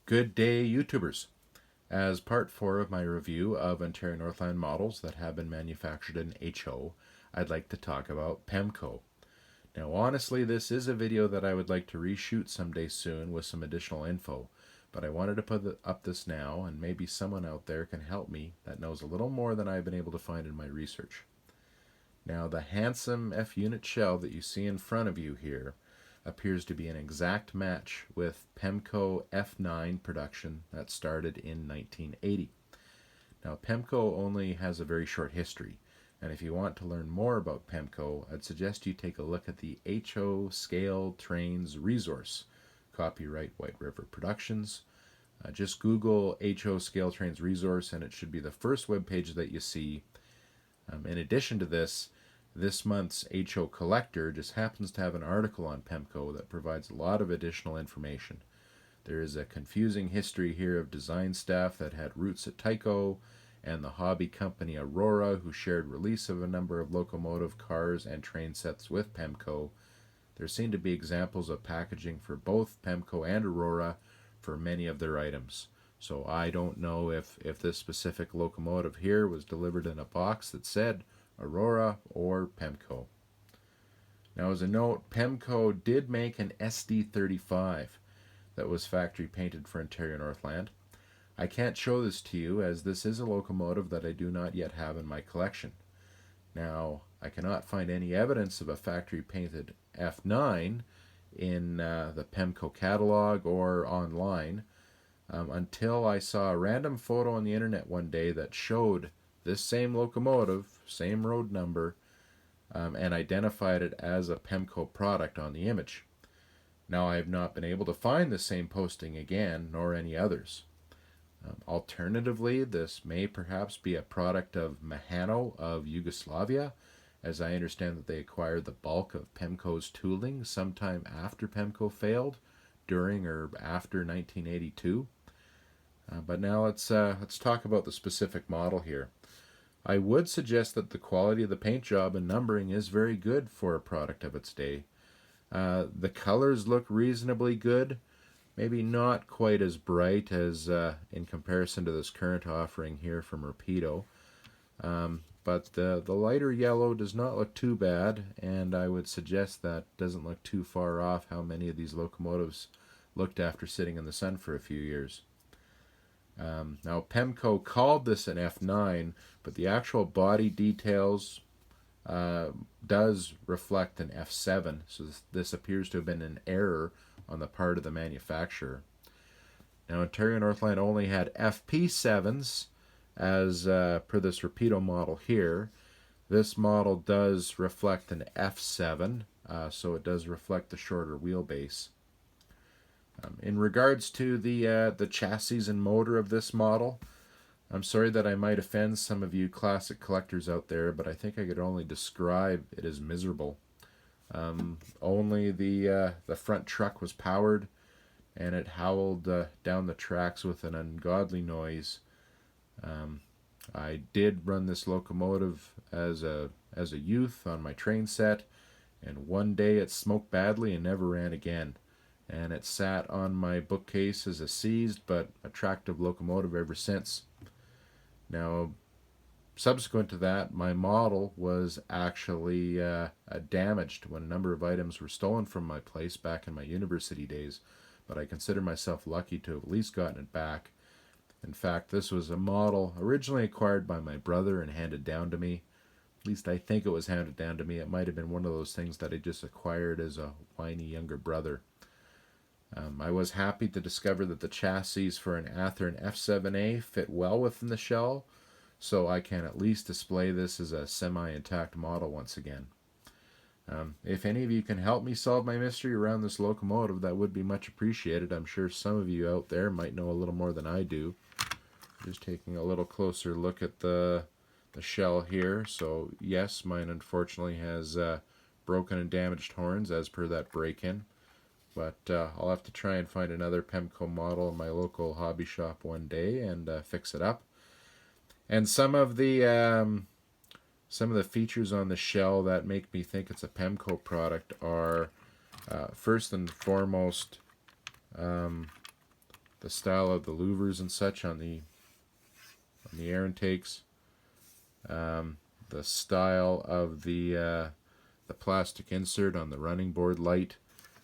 Good day, YouTubers. As part 4 of my review of Ontario Northland models that have been manufactured in HO, I'd like to talk about Pemco. Now, honestly, this is a video that I would like to reshoot someday soon with some additional info, but I wanted to put up this now, and maybe someone out there can help me that knows a little more than I've been able to find in my research. Now, the handsome F-unit shell that you see in front of you here appears to be an exact match with Pemco F9 production that started in 1980. Now, Pemco only has a very short history, and if you want to learn more about Pemco, I'd suggest you take a look at the HO Scale Trains Resource, copyright White River Productions. Just Google HO Scale Trains Resource and it should be the first web page that you see. In addition to this month's HO Collector just happens to have an article on Pemco that provides a lot of additional information. There is a confusing history here of design staff that had roots at Tyco and the hobby company Aurora, who shared release of a number of locomotive, cars, and train sets with Pemco. There seem to be examples of packaging for both Pemco and Aurora for many of their items. So I don't know if this specific locomotive here was delivered in a box that said Aurora or Pemco. Now, as a note, Pemco did make an SD35 that was factory painted for Ontario Northland. I can't show this to you as this is a locomotive that I do not yet have in my collection. Now, I cannot find any evidence of a factory painted F9 in the Pemco catalog or online until I saw a random photo on the internet one day that showed this same locomotive, same road number, and identified it as a Pemco product on the image. Now, I have not been able to find the same posting again, nor any others. Alternatively, this may perhaps be a product of Mahano of Yugoslavia, as I understand that they acquired the bulk of Pemco's tooling sometime after Pemco failed, during or after 1982. But now let's talk about the specific model here. I would suggest that the quality of the paint job and numbering is very good for a product of its day. The colors look reasonably good, maybe not quite as bright as in comparison to this current offering here from Rapido. But the lighter yellow does not look too bad, and I would suggest that doesn't look too far off how many of these locomotives looked after sitting in the sun for a few years. Now, Pemco called this an F9, but the actual body details does reflect an F7, so this appears to have been an error on the part of the manufacturer. Now, Ontario Northland only had FP7s as per this Rapido model here. This model does reflect an F7, so it does reflect the shorter wheelbase. In regards to the chassis and motor of this model, I'm sorry that I might offend some of you classic collectors out there, but I think I could only describe it as miserable. Only the front truck was powered, and it howled down the tracks with an ungodly noise. I did run this locomotive as a youth on my train set, and one day it smoked badly and never ran again. And it sat on my bookcase as a seized but attractive locomotive ever since. Now, subsequent to that, my model was actually damaged when a number of items were stolen from my place back in my university days, but I consider myself lucky to have at least gotten it back. In fact, this was a model originally acquired by my brother and handed down to me. At least I think it was handed down to me. It might have been one of those things that I just acquired as a whiny younger brother. I was happy to discover that the chassis for an Athearn F7A fit well within the shell, so I can at least display this as a semi-intact model once again. If any of you can help me solve my mystery around this locomotive, that would be much appreciated. I'm sure some of you out there might know a little more than I do. Just taking a little closer look at the shell here. So yes, mine unfortunately has broken and damaged horns as per that break-in. But I'll have to try and find another Pemco model in my local hobby shop one day and fix it up. And some of the features on the shell that make me think it's a Pemco product are first and foremost the style of the louvers and such on the air intakes, the style of the plastic insert on the running board light.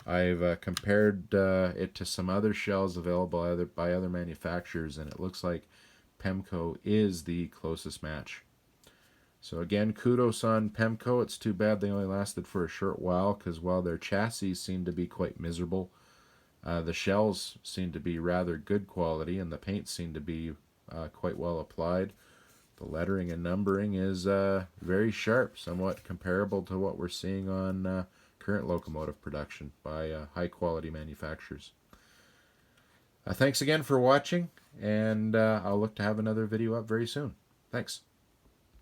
I've compared it to some other shells available by other manufacturers, and it looks like Pemco is the closest match. So again, kudos on Pemco. It's too bad they only lasted for a short while, because while their chassis seem to be quite miserable, the shells seem to be rather good quality, and the paint seemed to be quite well applied. The lettering and numbering is very sharp, somewhat comparable to what we're seeing on current locomotive production by high-quality manufacturers. Thanks again for watching, and I'll look to have another video up very soon. Thanks.